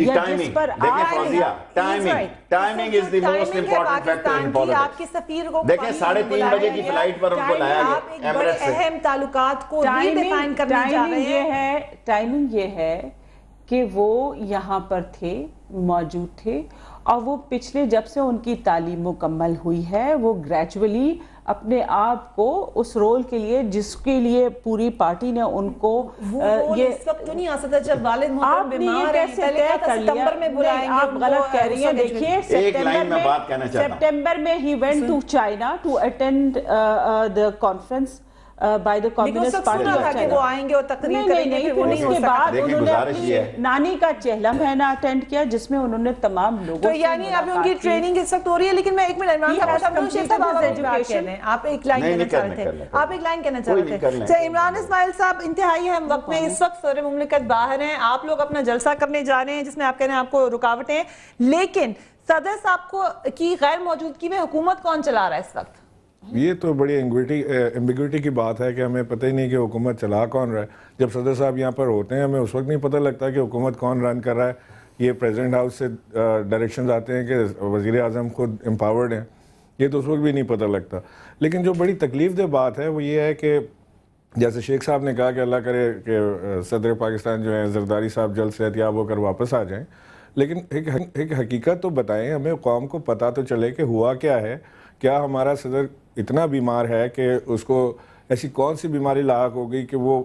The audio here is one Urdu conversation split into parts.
جس پر timing is the most important factor in politics. آپ کے سفیر کو دیکھیں 3:30 بجے کی فلائٹ پر ان کو لایا گیا آپ ایک بڑے اہم تعلقات کو ریڈیفائن کرنے جا رہے ہیں. ٹائمنگ یہ ہے کہ وہ یہاں پر تھے، موجود تھے، اور وہ پچھلے جب سے ان کی تعلیم مکمل ہوئی ہے وہ گریجولی اپنے آپ کو اس رول کے لیے جس کے لیے پوری پارٹی نے ان کو یہ اس وقت تو نہیں آ سکتا جب والد محترم بیمار ہیں. پہلے کہا تھا ستمبر میں بلائیں گے. آپ غلط کہہ رہی ہیں. دیکھیے سپٹمبر میں ہی went to China to attend the conference by the Communist Party of China. کہ وہ آئیں گے اور تقریر کریں گے. پھر اس کے بعد انہوں نے اپنی نانی کا چہلم ہے نا اٹینڈ کیا جس میں انہوں نے تمام لوگوں تو یعنی ابھی ان کی ٹریننگ اس وقت ہو رہی ہے. لیکن میں ایک منٹ عمران صاحب آپ ایک لائن کہنا چاہ رہے تھے. آپ ایک لائن کہنا چاہ رہے تھے. عمران اسماعیل صاحب انتہائی اہم وقت میں اس وقت صدر مملکت باہر ہیں. آپ لوگ اپنا جلسہ کرنے جا رہے ہیں جس میں آپ کہہ رہے ہیں آپ کو رکاوٹیں ہیں. لیکن صدر صاحب کو کی غیر موجودگی میں حکومت کون چلا رہا ہے اس وقت؟ یہ تو بڑی ایمبیگوٹی کی بات ہے کہ ہمیں پتہ ہی نہیں کہ حکومت چلا کون رہا ہے. جب صدر صاحب یہاں پر ہوتے ہیں ہمیں اس وقت نہیں پتہ لگتا کہ حکومت کون رن کر رہا ہے. یہ پریزیڈنٹ ہاؤس سے ڈائریکشنز آتے ہیں کہ وزیر اعظم خود امپاورڈ ہیں، یہ تو اس وقت بھی نہیں پتہ لگتا. لیکن جو بڑی تکلیف دہ بات ہے وہ یہ ہے کہ جیسے شیخ صاحب نے کہا کہ اللہ کرے کہ صدر پاکستان جو ہیں زرداری صاحب جلد صحت یاب ہو کر واپس آ جائیں، لیکن ایک حقیقت تو بتائیں ہمیں، قوم کو پتہ تو چلے کہ ہوا کیا ہے. کیا ہمارا صدر اتنا بیمار ہے کہ اس کو ایسی کون سی بیماری لاحق ہو گئی کہ وہ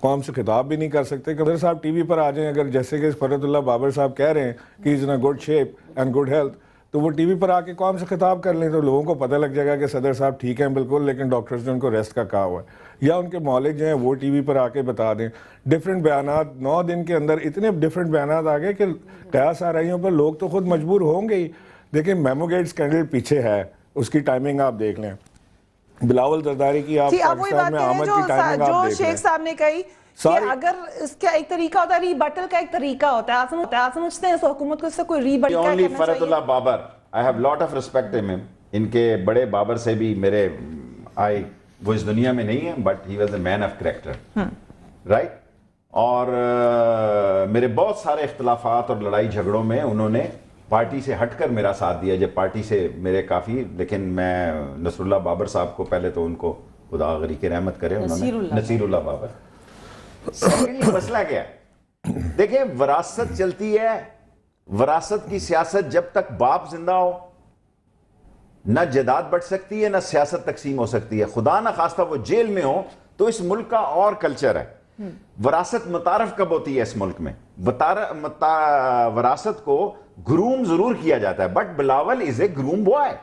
قوم سے خطاب بھی نہیں کر سکتے؟ صدر صاحب ٹی وی پر آ جائیں، اگر جیسے کہ فرحت اللہ بابر صاحب کہہ رہے ہیں کہ is in a good shape and good health, تو وہ ٹی وی پر آ کے قوم سے خطاب کر لیں تو لوگوں کو پتہ لگ جائے گا کہ صدر صاحب ٹھیک ہیں بالکل، لیکن ڈاکٹرز نے ان کو ریسٹ کا کہا ہوا ہے. یا ان کے معالج جو ہیں وہ ٹی وی پر آ کے بتا دیں. ڈفرینٹ بیانات 9 دن کے اندر اتنے ڈفرینٹ بیانات آ گئے کہ قیاس آرائیوں پر لوگ تو خود مجبور ہوں گے ہی. دیکھیں میمو گیٹ اسکینڈل پیچھے ہے، اس کی ٹائمنگ آپ دیکھ لیں. بلاول زرداری کی آپ پاکستان میں آمد کی ٹائمنگ آپ دیکھ لیں. شیخ صاحب نے کہی کہ اگر اس کا ایک طریقہ ہوتا ہے ری بٹل کا ایک طریقہ ہوتا ہے، آپ سمجھتے ہیں اس حکومت کو اس سے کوئی ری بٹل کرنا چاہیے؟ فرحت اللہ Babar I have lot of respect in him. ان کے بڑے بابر سے بھی میرے وہ اس دنیا میں نہیں ہیں but he was a man of character, right? اور میرے بہت سارے اختلافات اور لڑائی جھگڑوں میں انہوں نے پارٹی سے ہٹ کر میرا ساتھ دیا جب پارٹی سے میرے کافی. لیکن میں نصر اللہ بابر صاحب کو پہلے تو ان کو خدا غریق رحمت کرے، نصیر اللہ بابر. مسئلہ کیا ہے؟ دیکھیں وراثت چلتی ہے، وراثت کی سیاست جب تک باپ زندہ ہو نہ جائیداد بڑھ سکتی ہے نہ سیاست تقسیم ہو سکتی ہے. خدا نہ خواستہ وہ جیل میں ہو تو اس ملک کا اور کلچر ہے. وراثت متعارف کب ہوتی ہے اس ملک میں؟ وراثت کو گروم ضرور کیا جاتا ہے but Bilawal is a groom boy.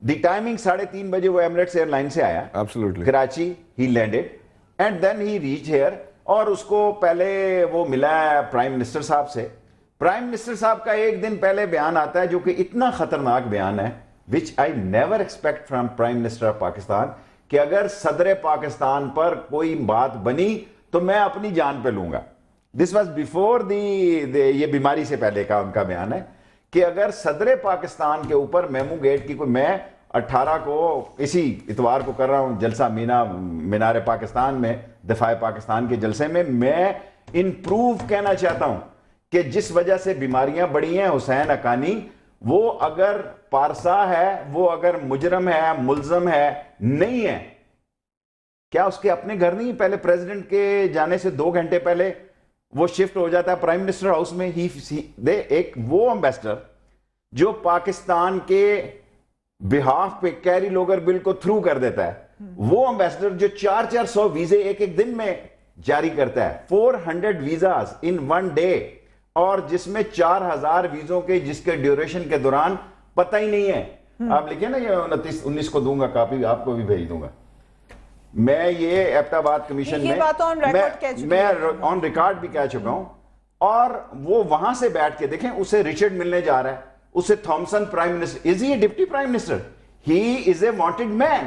The timing 3:30 بجے وہ ایمریٹس ایئر لائن سے آیا Karachi, he landed and then he reach here. اور اس کو پہلے وہ ملا ہے پرائم منسٹر صاحب سے. پرائم منسٹر صاحب کا ایک دن پہلے بیان آتا ہے جو کہ اتنا خطرناک بیان ہے which I never expect from Prime Minister of Pakistan کہ اگر صدر پاکستان پر کوئی بات بنی تو میں اپنی جان پہ لوں گا. This was before یہ بیماری سے پہلے کا ان کا بیان ہے کہ اگر صدر پاکستان کے اوپر میمو گیٹ کی کوئی، میں 18 کو اسی اتوار کو کر رہا ہوں جلسہ مینار پاکستان میں، دفاع پاکستان کے جلسے میں امپروو کہنا چاہتا ہوں کہ جس وجہ سے بیماریاں بڑھی ہیں حسین حقانی، وہ اگر پارسا ہے، وہ اگر مجرم ہے، ملزم ہے، نہیں ہے، کیا اس کے اپنے گھر نہیں؟ پہلے پریزیڈنٹ کے جانے سے 2 گھنٹے پہلے وہ شفٹ ہو جاتا ہے پرائم منسٹر ہاؤس میں. ایک وہ امبیسڈر جو پاکستان کے بہاف پہ کیری لوگر بل کو تھرو کر دیتا ہے، وہ امبیسڈر جو 400 ویزے ایک دن میں جاری کرتا ہے، 400 ویزاز ان 1 ڈے، اور جس میں 4000 ویزوں کے جس کے ڈیوریشن کے دوران پتہ ہی نہیں ہے. آپ لکھیں نا یہ 29 کو دوں گا کاپی، آپ کو بھی بھیج دوں گا. میں یہ ایبٹ آباد کمیشن میں آن ریکارڈ بھی کہہ چکا ہوں. اور وہ وہاں سے بیٹھ کے دیکھیں، اسے ریچرڈ ملنے جا رہا ہے، اسے تھامسن پرائم منسٹر، از ہی اے ڈپٹی پرائم منسٹر؟ ہی از اے وانٹڈ مین.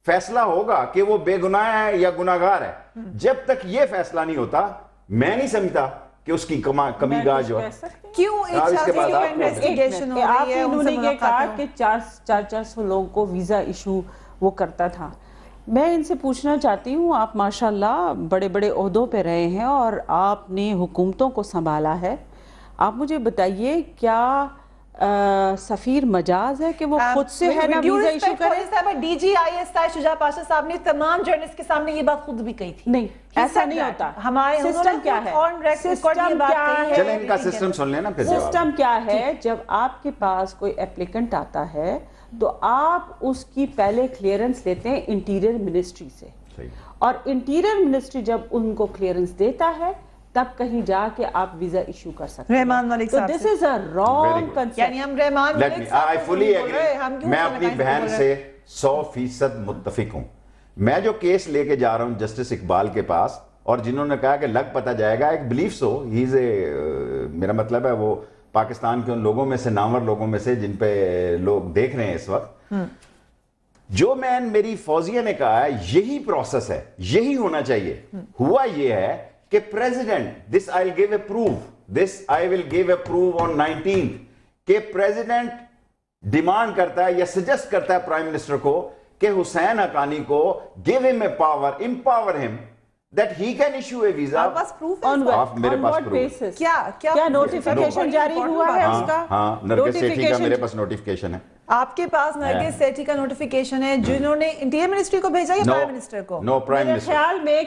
فیصلہ ہوگا کہ وہ بے گناہ ہے یا گناہگار ہے. جب تک یہ فیصلہ نہیں ہوتا میں نہیں سمجھتا کہ اس کی کمی گاہ جو ہے. کیوں انویسٹیگیشن ہو رہی ہے؟ انہوں نے یہ کہا کہ 400 لوگوں کو ویزا ایشو وہ کرتا تھا. میں ان سے پوچھنا چاہتی ہوں، آپ ماشاءاللہ بڑے بڑے عہدوں پہ رہے ہیں اور آپ نے حکومتوں کو سنبھالا ہے، آپ مجھے بتائیے کیا سفیر مجاز ہے کہ وہ خود سے ہے نا ویزا ایشو کرے؟ D G I S I Shuja Pasha sahib نے تمام جرنلسٹ کے سامنے یہ بات خود بھی کہی تھی. نہیں ایسا نہیں ہوتا. ہمارے سسٹم کیا ہے؟ چلیں ان کا سسٹم سن لینا پھر. سسٹم کیا ہے؟ جب آپ کے پاس کوئی اپلیکنٹ آتا ہے تو آپ اس کی پہلے کلیئرنس لیتے ہیں انٹیریئر منسٹری سے, اور انٹیریئر منسٹری جب ان کو کلیئرنس دیتا ہے تب کہیں جا کے آپ ویزا ایشو کر سکتے ہیں. رحمان ملک صاحب, دس از اے رانگ کنسپٹ. یعنی ہم رحمان ملک صاحب میں اپنی بہن سے 100% متفق ہوں. میں جو کیس لے کے جا رہا ہوں جسٹس اقبال کے پاس, اور جنہوں نے کہا کہ لگ پتہ جائے گا, ایک بلیف سو ہی از اے, میرا مطلب ہے وہ پاکستان کے ان لوگوں میں سے, نامور لوگوں میں سے جن پہ لوگ دیکھ رہے ہیں اس وقت. جو میری فوزیہ نے کہا ہے یہی پروسیس ہے, یہی ہونا چاہیے. ہوا یہ ہے کہ president, this I'll give a proof, this I will give a proof on 19th, کہ پریزیڈنٹ ڈیمانڈ کرتا ہے یا سجیسٹ کرتا ہے پرائم منسٹر کو کہ حسین حقانی کو give him a power, empower him, that he can issue a visa. آپ پاس پروف ہے؟ میرے پاس پروف ہے. کیا نوٹیفیکیشن جاری ہوا ہے اس کا؟ ہاں, نرگس سیٹھی کا میرے پاس نوٹیفیکیشن ہے. آپ کے پاس نرگس سیٹھی کا نوٹیفیکیشن ہے جنہوں نے انٹیریئر منسٹری کو بھیجا یا پرائم منسٹر کو؟ نو, پرائم منسٹر. میرے خیال میں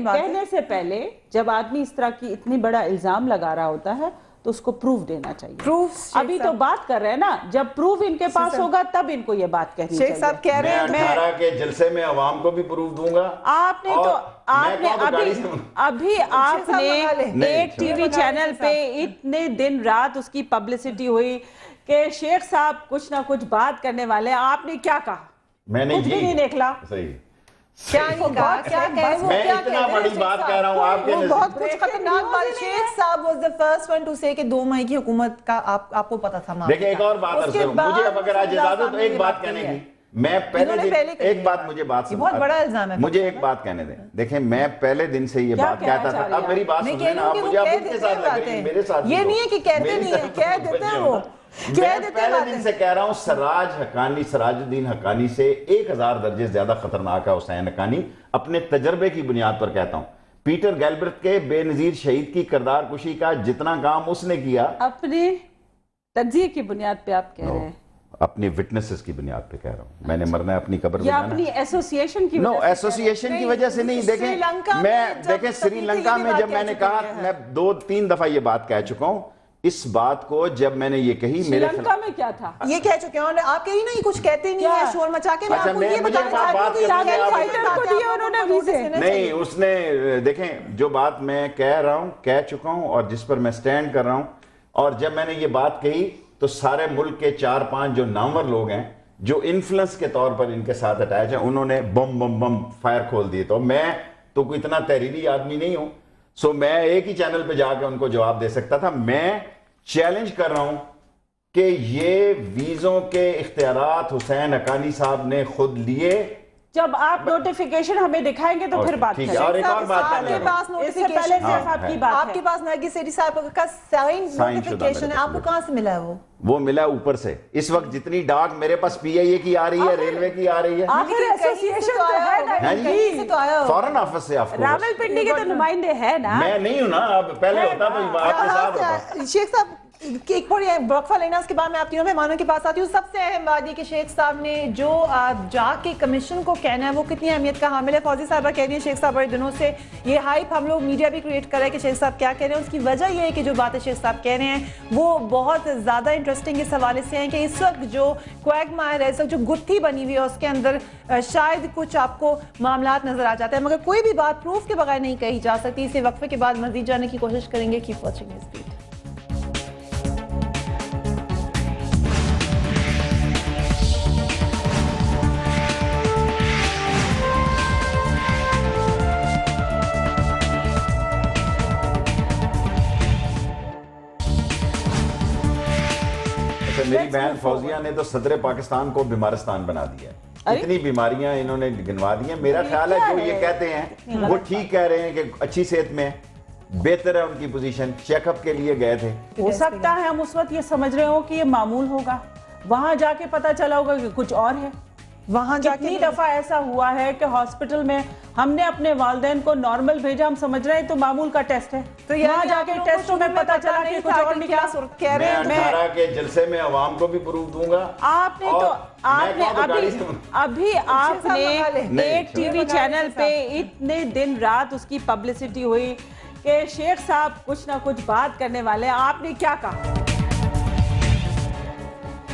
کہنے سے پہلے جب آدمی اس طرح کی اتنی بڑا الزام لگا رہا ہوتا ہے تو اس کو پروف دینا چاہیے. پروف ابھی تو بات کر رہے ہیں نا, جب پروف ان کے پاس ہوگا تب ان کو یہ بات کہنی چاہیے. شیخ صاحب کہہ رہے ہیں میں 18 کے جلسے میں عوام کو بھی پروف دوں گا. آپ نے تو ابھی آپ نے ایک ٹی وی چینل پہ اتنے دن رات اس کی پبلسٹی ہوئی کہ شیخ صاحب کچھ نہ کچھ بات کرنے والے ہیں. آپ نے کیا کہا؟ میں نے کچھ بھی نہیں نکلا. صحیح. میں اتنا بڑی بات کہہ رہا ہوں آپ کے بہت کچھ خطرناک بات. شیخ صاحب was the first one to say کہ 2 مئی کی حکومت کا آپ کو پتا تھا. دیکھیں ایک اور بات عرض کروں, مجھے اب اگر آج اجازت تو ایک بات کہنے کی. میں پہلے دن ایک بات مجھے بات سمجھ, بہت بڑا الزام ہے, مجھے ایک بات کہنے دیں. دیکھیں میں پہلے دن سے یہ بات کہتا تھا, اب میری بات سنیں نا, آپ مجھے اب ان کے ساتھ لگ رہی ہیں, میرے ساتھ یہ نہیں ہے کہ کہتے نہیں ہیں, کہہ دیتے ہیں وہ. میں پہلے دن سے کہہ رہا ہوں سراج الدین حقانی سے 1000 درجے زیادہ خطرناک ہے حسین حقانی. اپنے تجربے کی بنیاد پر کہتا ہوں. پیٹر گیلبرٹ کے بے نظیر شہید کی کردار کشی کا جتنا کام اس نے کیا, اپنے تجزیے کی بنیاد پہ آپ کہہ رہے ہیں؟ اپنی وٹنسز کی بنیاد پہ کہہ رہا ہوں. میں نے مرنا ہے اپنی قبر میں یا اپنی ایسوسییشن کی وجہ سے؟ ایسوسییشن کی وجہ سے نہیں. دیکھیں سری لنکا میں جب میں نے کہا, میں 2-3 دفعہ یہ بات کہہ چکا ہوں. اس بات کو جب میں نے یہ کہی, سری لنکا میں کیا تھا یہ کہہ چکے ہیں, آپ کہہ رہی نا یہ کچھ کہتے نہیں ہیں شور مچا کے. نہیں, اس نے دیکھیں جو بات میں کہہ رہا ہوں کہہ چکا ہوں اور جس پر میں سٹینڈ کر رہا ہوں. اور جب میں نے یہ بات کہی تو سارے ملک کے 4-5 جو نامور لوگ ہیں جو انفلنس کے طور پر ان کے ساتھ اٹیچ ہیں, انہوں نے بم فائر کھول دیے. تو میں تو کوئی اتنا تحریری آدمی نہیں ہوں, سو میں ایک ہی چینل پہ جا کے ان کو جواب دے سکتا تھا. میں چیلنج کر رہا ہوں کہ یہ ویزوں کے اختیارات حسین حقانی صاحب نے خود لیے. جب آپ نوٹیفیکیشن ہمیں دکھائیں گے تو پھر بات کریں. اور ایک اور بات آپ کے پاس نوٹیفیکیشن ہے, آپ کے پاس نرگس سیٹھی صاحب کا سائن نوٹیفیکیشن ہے, آپ کو کہاں سے ملا ہے وہ ملا اوپر سے. اس وقت جتنی ڈاک میرے پاس پی آئی اے کی آ رہی ہے, ریلوے کی آ رہی ہے, فورن آفس سے. راول پنڈی کے تو نمائندے ہیں نا. میں نہیں ہوں نا, اب پہلے ہوتا تو آپ کے ساتھ ہوتا. شیخ صاحب ایک بڑی وقفہ لینا, اس کے بعد میں آپ تینوں مہمانوں کے پاس آتی ہوں. سب سے اہم بات یہ کہ شیخ صاحب نے جو جا کے کمیشن کو کہنا ہے وہ کتنی اہمیت کا حامل ہے. فوزی صاحبہ کہہ رہی ہیں شیخ صاحب بڑے دنوں سے یہ ہائپ ہم لوگ میڈیا بھی کریٹ کر رہے ہیں کہ شیخ صاحب کیا کہہ رہے ہیں. اس کی وجہ یہ ہے کہ جو باتیں شیخ صاحب کہہ رہے ہیں وہ بہت زیادہ انٹرسٹنگ اس حوالے سے ہیں کہ اس وقت جو کویگ مائر ہے, اس وقت جو گتھی بنی ہوئی ہے اس کے اندر شاید کچھ آپ کو معاملات نظر آ جاتے ہیں, مگر کوئی بھی بات پروف کے بغیر نہیں کہی جا سکتی. اسے وقفے کے بعد مزید جانے کی کوشش کریں گے. Keep watching this video. میری بہن فوزیہ نے تو صدر پاکستان کو بیمارستان بنا دیا. اتنی بیماریاں انہوں نے گنوا دی ہیں. میرا خیال ہے جو یہ کہتے ہیں وہ ٹھیک کہہ رہے ہیں کہ اچھی صحت میں بہتر ہے ان کی پوزیشن. چیک اپ کے لیے گئے تھے. ہو سکتا ہے ہم اس وقت یہ سمجھ رہے ہوں کہ یہ معمول ہوگا, وہاں جا کے پتا چلا ہوگا کہ کچھ اور ہے. وہاں جا کے کتنی دفعہ ایسا ہوا ہے کہ ہاسپٹل میں ہم نے اپنے والدین کو نارمل بھیجا, ہم سمجھ رہے ہیں تو معمول کا ٹیسٹ ہے, تو وہاں جا کے ٹیسٹوں میں پتا چلا کہ کچھ اور نکلا. کہہ رہے ہیں میں 18 کے جلسے میں عوام کو بھی پروف دوں گا. آپ نے تو ابھی آپ نے ایک ٹی وی چینل پہ اتنے دن رات اس کی پبلسٹی ہوئی کہ شیخ صاحب کچھ نہ کچھ بات کرنے والے, آپ نے کیا کہا؟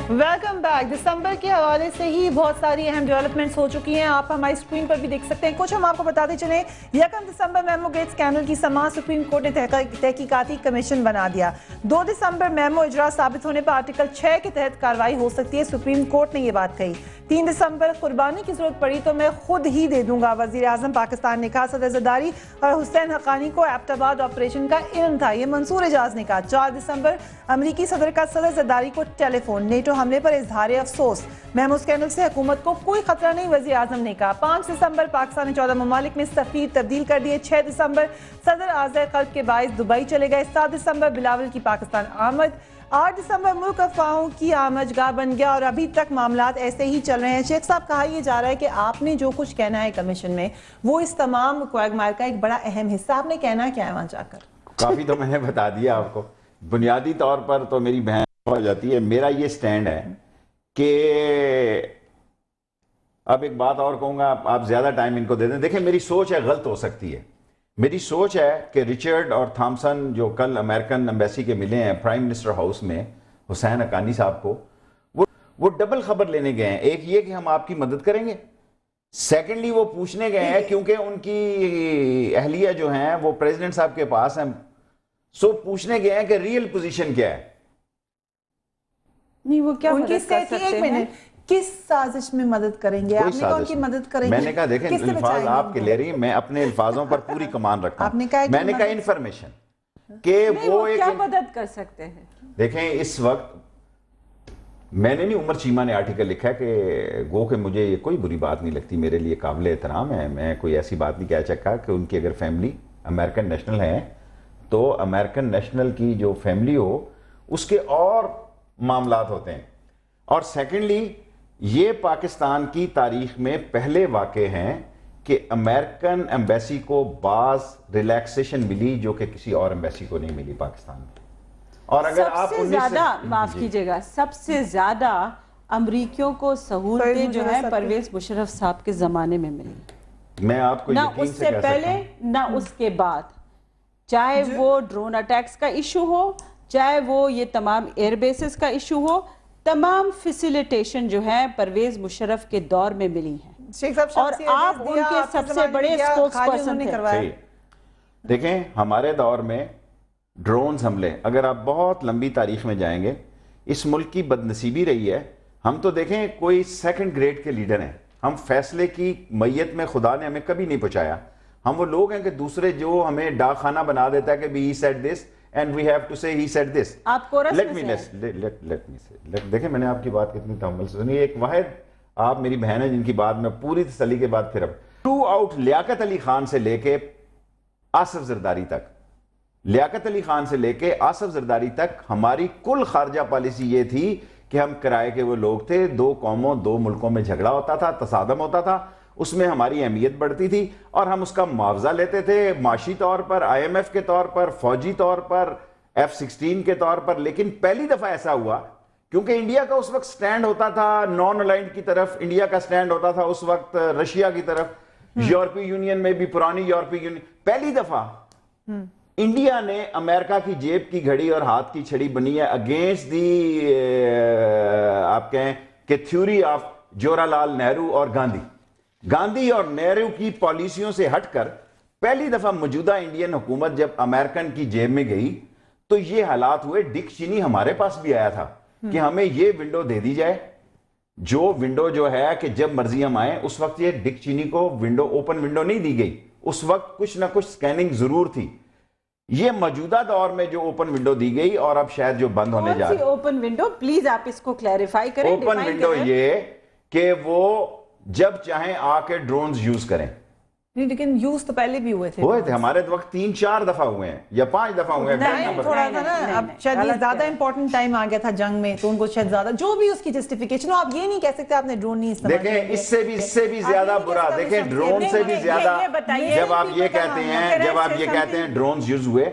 Welcome back. دسمبر کے حوالے سے ہی بہت ساری اہم ڈیولپمنٹس ہو چکی ہیں, آپ ہماری اسکرین پر بھی دیکھ سکتے ہیں. کچھ ہم آپ کو بتاتے چلیں. 1 دسمبر میمو گیٹ اسکینڈل کی سماعت سپریم کورٹ نے تحقیقاتی کمیشن بنا دیا. 2 دسمبر میمو اجرا ثابت ہونے پر آرٹیکل 6 کے تحت کارروائی ہو سکتی ہے, سپریم کورٹ نے یہ بات کہی. 3 دسمبر قربانی کی ضرورت پڑی تو میں خود ہی دے دوں گا, وزیر اعظم پاکستان نے کہا. صدر زرداری اور حسین حقانی کو ایبٹ آباد آپریشن کا علم تھا, یہ منصور اعجاز نے کہا. 4 دسمبر امریکی صدر کا صدر زرداری کو ٹیلی فون, نیٹو حملے پر اظہار افسوس, میمو اسکینڈل سے حکومت کو کوئی خطرہ نہیں, وزیر اعظم نے کہا. 5 دسمبر پاکستان نے 14 ممالک میں سفیر تبدیل کر دیے. 6 دسمبر صدر آذر قلب کے باعث دبئی چلے گئے. 7 دسمبر بلاول کی پاکستان آمد. 8 دسمبر ملک افواہوں کی آمد گاہ بن گیا اور ابھی تک معاملات ایسے ہی چل رہے ہیں. شیخ صاحب, کہا یہ جا رہا ہے کہ آپ نے جو کچھ کہنا ہے کمیشن میں وہ اس تمام کوگمار کا ایک بڑا اہم حصہ, آپ نے کہنا کیا ہے وہاں جا کر؟ کافی تو میں نے بتا دیا آپ کو. بنیادی طور پر تو میری بہن ہو جاتی ہے. میرا یہ سٹینڈ ہے کہ اب ایک بات اور کہوں گا, آپ زیادہ ٹائم ان کو دے دیں. دیکھیں میری سوچ ہے غلط ہو سکتی ہے. میری سوچ ہے کہ رچرڈ اور تھامسن جو کل امریکن ایمبیسی کے ملے ہیں پرائم منسٹر ہاؤس میں حسین حقانی صاحب کو, وہ ڈبل خبر لینے گئے ہیں. ایک یہ کہ ہم آپ کی مدد کریں گے, سیکنڈلی وہ پوچھنے گئے ہیں کیونکہ ان کی اہلیہ جو ہیں وہ پریزیڈنٹ صاحب کے پاس ہیں, سو پوچھنے گئے ہیں کہ ریئل پوزیشن کیا ہے. نہیں وہ کیا ان کی مدد کر سکتے ہیں, کس سازش میں مدد کریں گے, آپ نے کہا ان کی مدد کریں گے. میں نے کہا دیکھیں الفاظ آپ کے لے رہی ہیں, میں اپنے الفاظوں پر پوری کمان رکھتا ہوں. میں نے کہا انفارمیشن کہ وہ کیا مدد کر سکتے ہیں. دیکھیں اس وقت میں نے نہیں, عمر چیمہ نے آرٹیکل لکھا ہے کہ گو کہ مجھے یہ کوئی بری بات نہیں لگتی, میرے لیے قابل احترام ہے, میں کوئی ایسی بات نہیں کہہ سکتا کہ ان کی اگر فیملی امریکن نیشنل ہے تو امریکن نیشنل کی جو فیملی ہو اس کے اور معاملات ہوتے ہیں. اور سیکنڈلی یہ پاکستان کی تاریخ میں پہلے واقع ہیں کہ امریکن ایمبیسی کو بعض ریلیکسیشن ملی جو کہ کسی اور ایمبیسی کو نہیں ملی پاکستان میں. اور اگر آپ سب سے زیادہ معاف کیجئے گا, سب سے زیادہ امریکیوں کو سہولتیں جو ہیں پرویز مشرف صاحب کے زمانے میں ملی, میں آپ کو نہ یقین اس سے پہلے نہ اس کے بعد. چاہے وہ ڈرون اٹیکس کا ایشو ہو, چاہے وہ یہ تمام ایئر بیسز کا ایشو ہو, تمام فیسیلیٹیشن جو ہیں پرویز مشرف کے دور میں ملی ہیں, اور آپ ان کے سب سے بڑے سپوکس پرسن تھے. دیکھیں ہمارے دور میں ڈرونز حملے, اگر آپ بہت لمبی تاریخ میں جائیں گے, اس ملک کی بدنصیبی رہی ہے. ہم تو دیکھیں کوئی سیکنڈ گریڈ کے لیڈر ہیں, ہم فیصلے کی میت میں خدا نے ہمیں کبھی نہیں پہنچایا. ہم وہ لوگ ہیں کہ دوسرے جو ہمیں ڈاک خانہ بنا دیتا ہے کہ he said this and we have to say he said this. آپ کورس let me say. دیکھیں میں نے آپ کی بات کتنی تحمل سے سنی. ایک واحد آپ میری بہن ہے جن کی بات میں پوری تسلی کے بعد پھر اب تھرو آؤٹ لیاقت علی خان سے لے کے آصف زرداری تک, لیاقت علی خان سے لے کے آصف زرداری تک ہماری کل خارجہ پالیسی یہ تھی کہ ہم کرائے کے وہ لوگ تھے, 2 قوموں 2 ملکوں میں جھگڑا ہوتا تھا, تصادم ہوتا تھا, اس میں ہماری اہمیت بڑھتی تھی اور ہم اس کا معاوضہ لیتے تھے معاشی طور پر, IMF کے طور پر, فوجی طور پر, F-16 کے طور پر. لیکن پہلی دفعہ ایسا ہوا کیونکہ انڈیا کا اس وقت سٹینڈ ہوتا تھا نان الائنڈ کی طرف, انڈیا کا سٹینڈ ہوتا تھا اس وقت رشیا کی طرف, یورپی یونین میں بھی پرانی یورپی یونین. پہلی دفعہ انڈیا نے امریکہ کی جیب کی گھڑی اور ہاتھ کی چھڑی بنی ہے اگینسٹ دی آپ کہیں کہ تھیوری آف جواہر لال نہرو اور گاندھی اور نہرو کی پالیسیوں سے ہٹ کر پہلی دفعہ موجودہ انڈین حکومت جب امریکن کی جیب میں گئی تو یہ حالات ہوئے. ڈک چینی ہمارے پاس بھی آیا تھا کہ ہمیں یہ ونڈو دے دی جائے, جو ونڈو جو ہے کہ جب مرضی ہم آئیں. اس وقت یہ ڈک چینی کو ونڈو اوپن ونڈو نہیں دی گئی, اس وقت کچھ نہ کچھ سکیننگ ضرور تھی. یہ موجودہ دور میں جو اوپن ونڈو دی گئی اور اب شاید جو بند ہونے جا رہی ہے. اوپن ونڈو پلیز آپ اس کو کلیریفائی کریں. اوپن ونڈو یہ کہ وہ جب چاہیں آ کے ڈرونز یوز کریں. لیکن یوز تو پہلے بھی ہوئے تھے ہمارے وقت 3-4 دفعہ ہوئے ہیں یا 5 دفعہ ہوئے ہیں. تھوڑا تھا نا اب شاید یہ زیادہ امپورٹنٹ ٹائم آ گیا تھا جنگ میں تو ان کو شاید زیادہ جو بھی اس کی جسٹیفیکیشن ہو. آپ یہ نہیں کہہ سکتے آپ نے ڈرون نہیں استعمال کیا. دیکھیں اس سے بھی زیادہ برا, دیکھیں ڈرون سے بھی زیادہ, جب آپ یہ کہتے ہیں ڈرونز یوز ہوئے